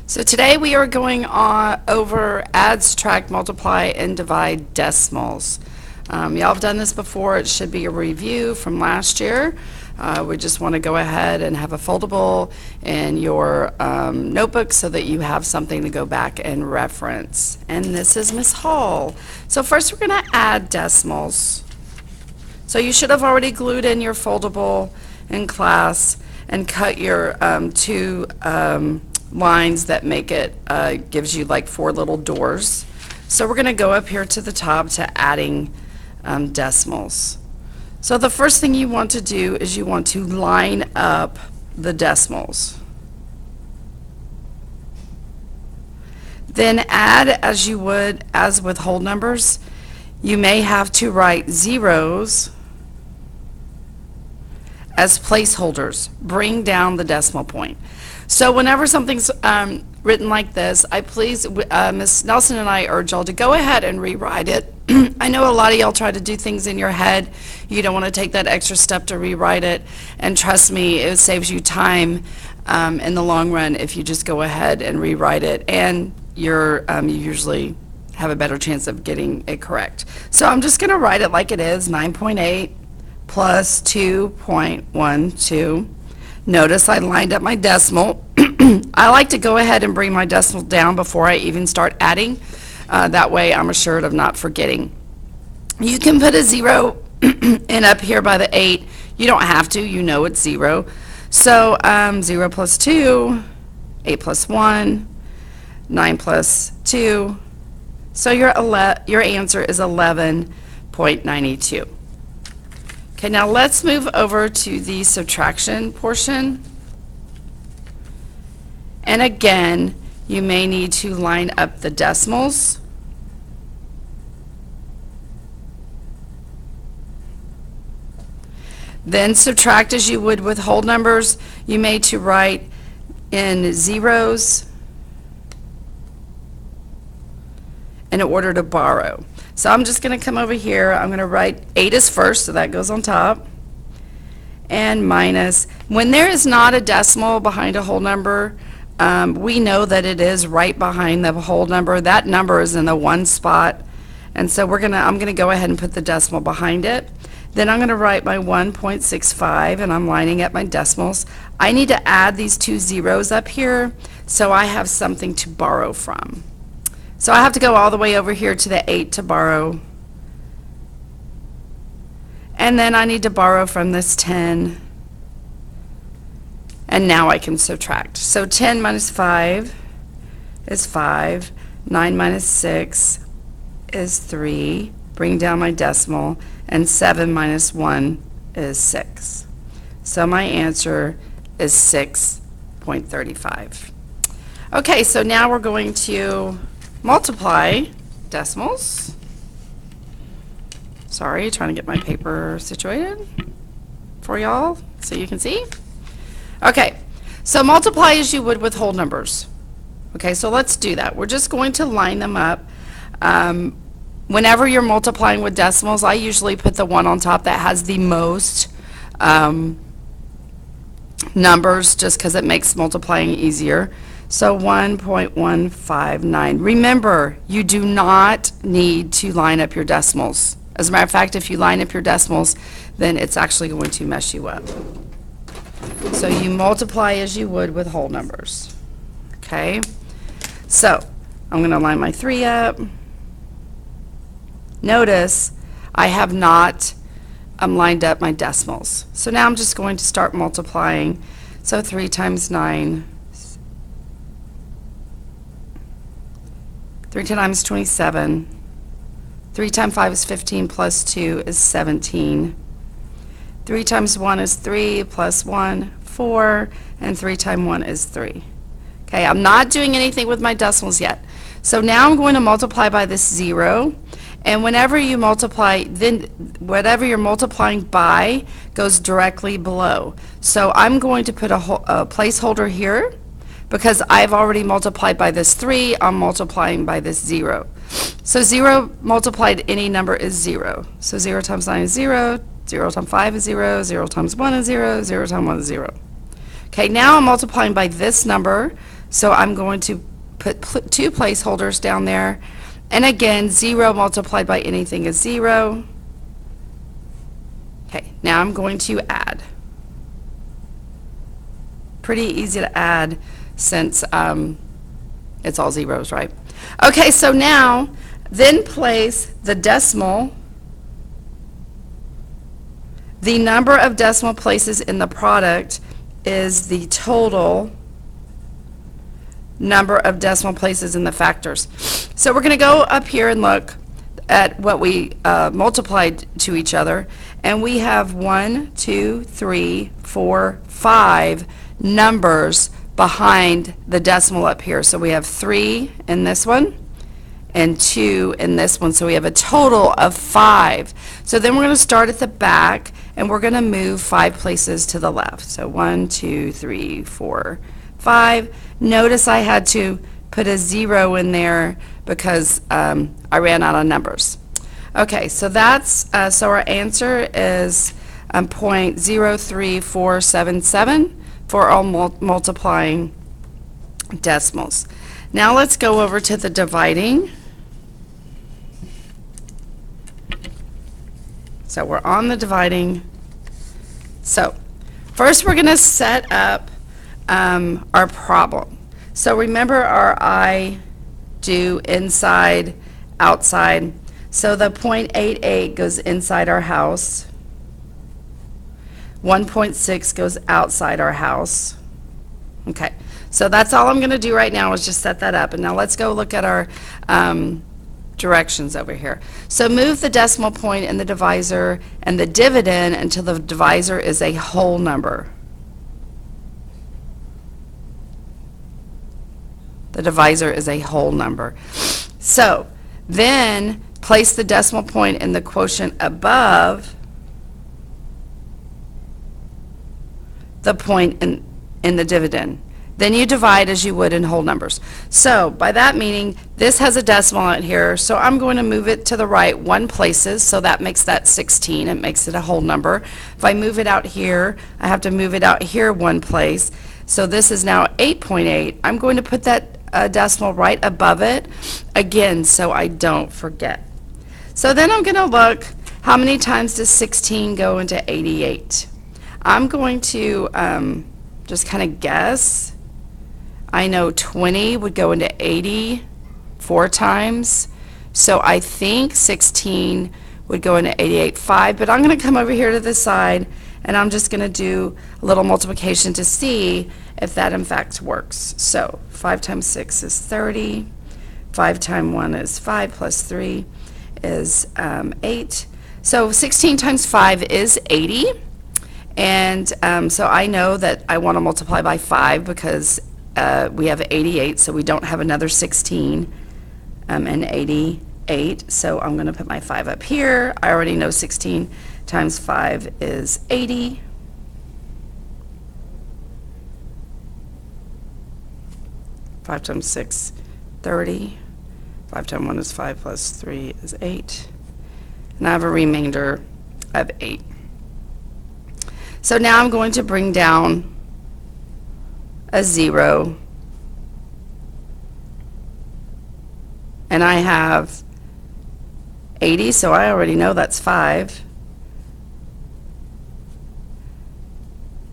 So today we are going on over add, subtract, multiply, and divide decimals. Y'all have done this before. It should be a review from last year. We just want to go ahead and have a foldable in your notebook so that you have something to go back and reference. And this is Miss Hall. So first we're going to add decimals. So you should have already glued in your foldable in class and cut your two lines that make it, gives you like 4 little doors. So we're going to go up here to the top to adding decimals. So the first thing you want to do is you want to line up the decimals. Then add as you would as with whole numbers. You may have to write zeros as placeholders. Bring down the decimal point. So whenever something's written like this, Ms. Nelson and I urge y'all to go ahead and rewrite it. I know a lot of y'all try to do things in your head. You don't want to take that extra step to rewrite it. And trust me, it saves you time in the long run if you just go ahead and rewrite it. And you usually have a better chance of getting it correct. So I'm just going to write it like it is, 9.8 plus 2.12. Notice I lined up my decimal. I like to go ahead and bring my decimal down before I even start adding. That way I'm assured of not forgetting. You can put a 0 in up here by the 8. You don't have to. You know it's 0. So 0 plus 2, 8 plus 1, 9 plus 2. So your answer is 11.92. Okay, now let's move over to the subtraction portion. And again, you may need to line up the decimals. Then subtract as you would with whole numbers. You may to write in zeros in order to borrow. So I'm just going to come over here. I'm going to write 8 is first, so that goes on top. And minus. When there is not a decimal behind a whole number, we know that it is right behind the whole number. That number is in the 1 spot. And so I'm going to go ahead and put the decimal behind it. Then I'm going to write my 1.65, and I'm lining up my decimals. I need to add these 2 zeros up here so I have something to borrow from. So I have to go all the way over here to the 8 to borrow. And then I need to borrow from this 10. And now I can subtract. So 10 minus 5 is 5. 9 minus 6 is 3. Bring down my decimal. And 7 minus 1 is 6. So my answer is 6.35. Okay, so now we're going to multiply decimals. Sorry, trying to get my paper situated for y'all so you can see. Okay, so multiply as you would with whole numbers. Okay, so let's do that. We're just going to line them up. Whenever you're multiplying with decimals, I usually put the one on top that has the most numbers just because it makes multiplying easier. So 1.159. Remember, you do not need to line up your decimals. As a matter of fact, if you line up your decimals, then it's actually going to mess you up. So you multiply as you would with whole numbers. Okay? So I'm going to line my 3 up. Notice I have not lined up my decimals. So now I'm just going to start multiplying. So 3 times 9. 3 times 27. 3 times 5 is 15 plus 2 is 17. 3 times 1 is 3 plus 1, 4. And 3 times 1 is 3. Okay, I'm not doing anything with my decimals yet. So now I'm going to multiply by this 0. And whenever you multiply, then whatever you're multiplying by goes directly below. So I'm going to put a placeholder here. Because I've already multiplied by this 3, I'm multiplying by this 0. So 0 multiplied any number is 0. So 0 times 9 is 0, 0 times 5 is 0, 0 times 1 is 0, 0 times 1 is 0. Okay, now I'm multiplying by this number, So I'm going to put two placeholders down there. And again, 0 multiplied by anything is 0. Okay, now I'm going to add. Pretty easy to add since it's all zeros, right? Okay, so now, then place the decimal. The number of decimal places in the product is the total number of decimal places in the factors. So we're going to go up here and look at what we multiplied to each other, and we have 1, 2, 3, 4, 5 numbers behind the decimal up here. So we have 3 in this one and 2 in this one, so we have a total of 5. So then we're going to start at the back, and we're going to move 5 places to the left. So 1, 2, 3, 4, 5. Notice I had to put a 0 in there because I ran out of numbers. Okay, so that's so our answer is 0.03477 for all multiplying decimals. Now let's go over to the dividing. So we're on the dividing. So first we're going to set up our problem. So remember our I, do, inside, outside. So the 0.88 goes inside our house. 1.6 goes outside our house. Okay, so that's all I'm going to do right now is just set that up. And now let's go look at our directions over here. So move the decimal point in the divisor and the dividend until the divisor is a whole number. The divisor is a whole number. So then place the decimal point in the quotient above the point in the dividend. Then you divide as you would in whole numbers. So by that meaning, this has a decimal out here, so I'm going to move it to the right 1 places, so that makes that 16. It makes it a whole number. If I move it out here, I have to move it out here 1 place. So this is now 8.8. I'm going to put that decimal right above it, again, so I don't forget. So then I'm going to look, how many times does 16 go into 88? I'm going to just kind of guess. I know 20 would go into 80 4 times, so I think 16 would go into 88 5, but I'm going to come over here to this side, and I'm just going to do a little multiplication to see if that in fact works. So 5 times 6 is 30, 5 times 1 is 5, plus 3 is 8. So 16 times 5 is 80. And so I know that I want to multiply by 5 because we have 88, so we don't have another 16 and 88. So I'm going to put my 5 up here. I already know 16 times 5 is 80. Five times 6, 30. 5 times 1 is 5, plus 3 is 8. And I have a remainder of 8. So now I'm going to bring down a 0, and I have 80, so I already know that's 5,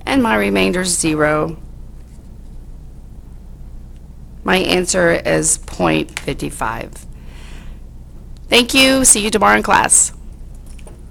and my remainder is 0. My answer is 0.55. Thank you. See you tomorrow in class.